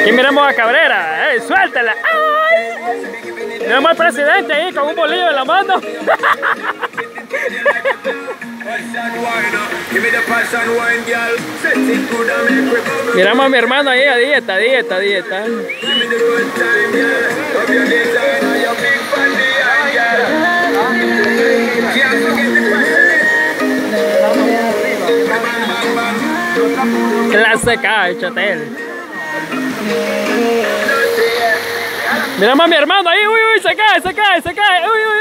Y miramos a Cabrera, suéltala. ¡Ay! Miramos al presidente ahí con un bolillo en la mano. Miramos a mi hermano ahí a dieta. Clase K, chatel. Miramos a mi hermano ahí, uy, se cae, uy.